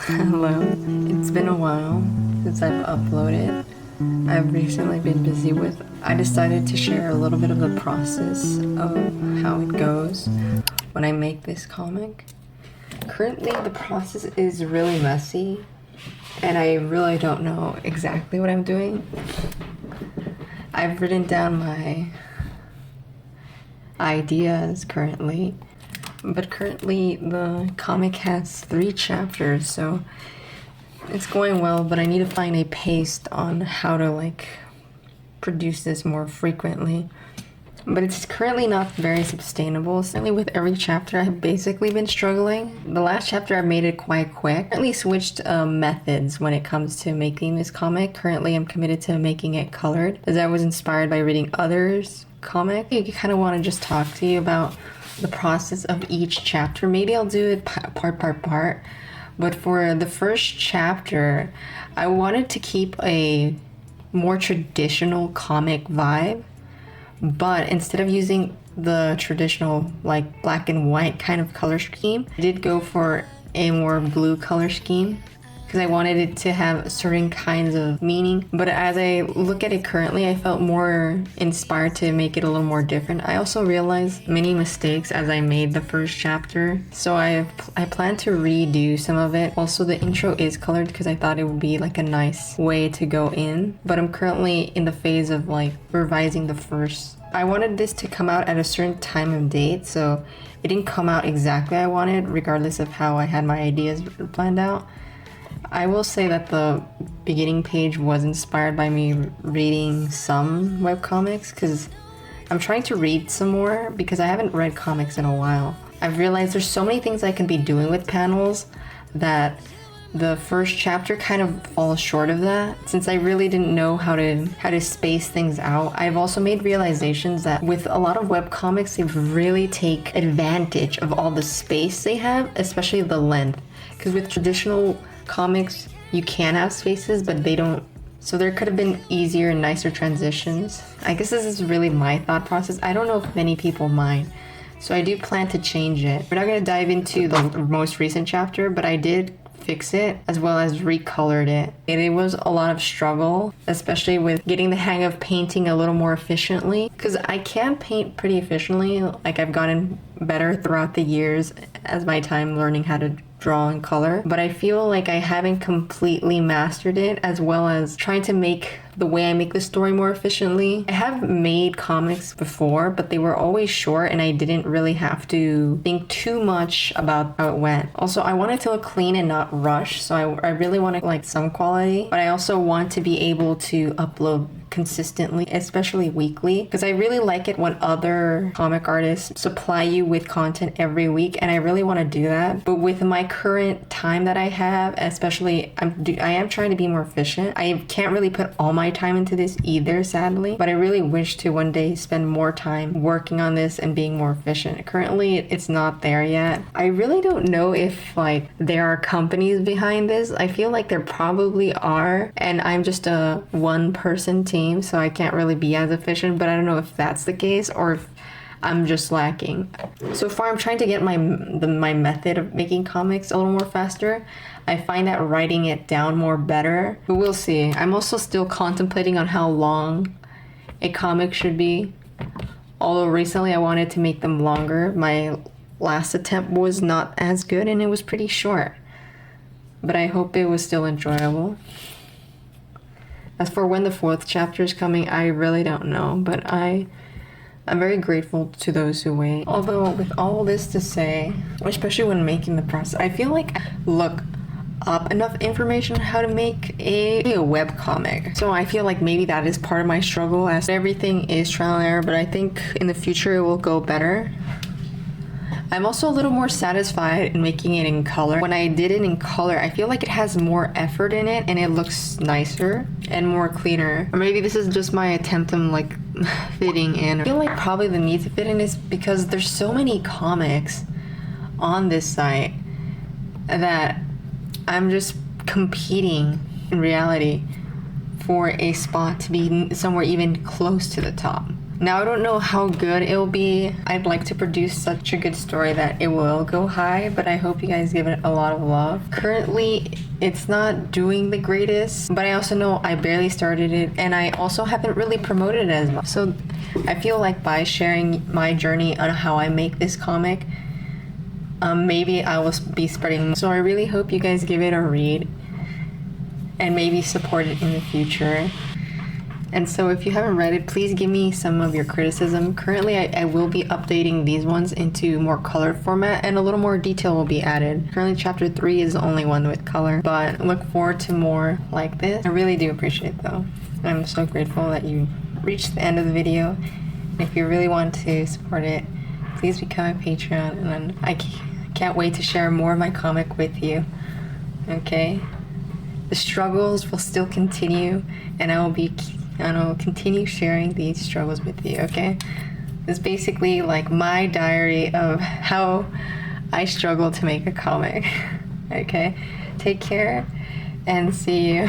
Hello. It's been a while since I've uploaded. I've recently been busy with. I decided to share a little bit of the process of how it goes when I make this comic. Currently, the process is really messy, and I really don't know exactly what I'm doing. I've written down my ideas currently, but currently the comic has 3 chapters, so it's going well, but I need to find a pace on how to produce this more frequently. But it's currently not very sustainable. Certainly with every chapter I've basically been struggling. The last chapter I made it quite quick. I currently switched methods when it comes to making this comic. Currently I'm committed to making it colored, as I was inspired by reading others' comic. I kind of want to just talk to you about the process of each chapter. Maybe I'll do it part. But for the first chapter, I wanted to keep a more traditional comic vibe, but instead of using the traditional black and white kind of color scheme, I did go for a more blue color scheme because I wanted it to have certain kinds of meaning. But as I look at it currently, I felt more inspired to make it a little more different. I also realized many mistakes as I made the first chapter, so I plan to redo some of it. Also, the intro is colored because I thought it would be a nice way to go in, but I'm currently in the phase of revising the first. I wanted this to come out at a certain time and date, so it didn't come out exactly I wanted, regardless of how I had my ideas planned out. I will say that the beginning page was inspired by me reading some webcomics, because I'm trying to read some more because I haven't read comics in a while. I've realized there's so many things I can be doing with panels that the first chapter kind of falls short of that, since I really didn't know how to space things out. I've also made realizations that with a lot of webcomics, they really take advantage of all the space they have, especially the length. Because with traditional comics, you can have spaces, but they don't. So there could have been easier and nicer transitions. I guess this is really my thought process. I don't know if many people mind. So I do plan to change it. We're not going to dive into the most recent chapter, but I did fix it as well as recolored it. It was a lot of struggle, especially with getting the hang of painting a little more efficiently, because I can paint pretty efficiently. I've gotten better throughout the years as my time learning how to draw and color, but I feel like I haven't completely mastered it, as well as trying to make the way I make the story more efficiently. I have made comics before, but they were always short and I didn't really have to think too much about how it went. Also, I want it to look clean and not rush, so I really want some quality, but I also want to be able to upload consistently, especially weekly, because I really like it when other comic artists supply you with content every week, and I really want to do that. But with my current time that I have, especially I am trying to be more efficient. I can't really put all my time into this either, sadly, but I really wish to one day spend more time working on this and being more efficient. Currently, it's not there yet. I really don't know if there are companies behind this. I feel like there probably are, and I'm just a one-person team, so I can't really be as efficient, but I don't know if that's the case or if I'm just lacking. So far, I'm trying to get my method of making comics a little more faster. I find that writing it down more better, but we'll see. I'm also still contemplating on how long a comic should be, although recently I wanted to make them longer. My last attempt was not as good and it was pretty short, but I hope it was still enjoyable. As for when the 4th chapter is coming, I really don't know, but I'm very grateful to those who wait. Although, with all this to say, especially when making the process, I feel like I look up enough information on how to make a webcomic. So I feel like maybe that is part of my struggle, as everything is trial and error, but I think in the future it will go better. I'm also a little more satisfied in making it in color. When I did it in color, I feel like it has more effort in it and it looks nicer and more cleaner. Or maybe this is just my attempt on fitting in. I feel like probably the need to fit in is because there's so many comics on this site that I'm just competing in reality for a spot to be somewhere even close to the top. Now I don't know how good it'll be. I'd like to produce such a good story that it will go high, but I hope you guys give it a lot of love. Currently, it's not doing the greatest, but I also know I barely started it, and I also haven't really promoted it as much. So I feel like by sharing my journey on how I make this comic, maybe I will be spreading. So I really hope you guys give it a read and maybe support it in the future. And so if you haven't read it, please give me some of your criticism. Currently, I will be updating these ones into more color format, and a little more detail will be added. Currently, chapter 3 is the only one with color, but look forward to more like this. I really do appreciate it, though. I'm so grateful that you reached the end of the video. And if you really want to support it, please become a Patreon, and I can't wait to share more of my comic with you. Okay? The struggles will still continue, and I will continue sharing these struggles with you, okay? It's basically like my diary of how I struggle to make a comic, okay? Take care, and see you.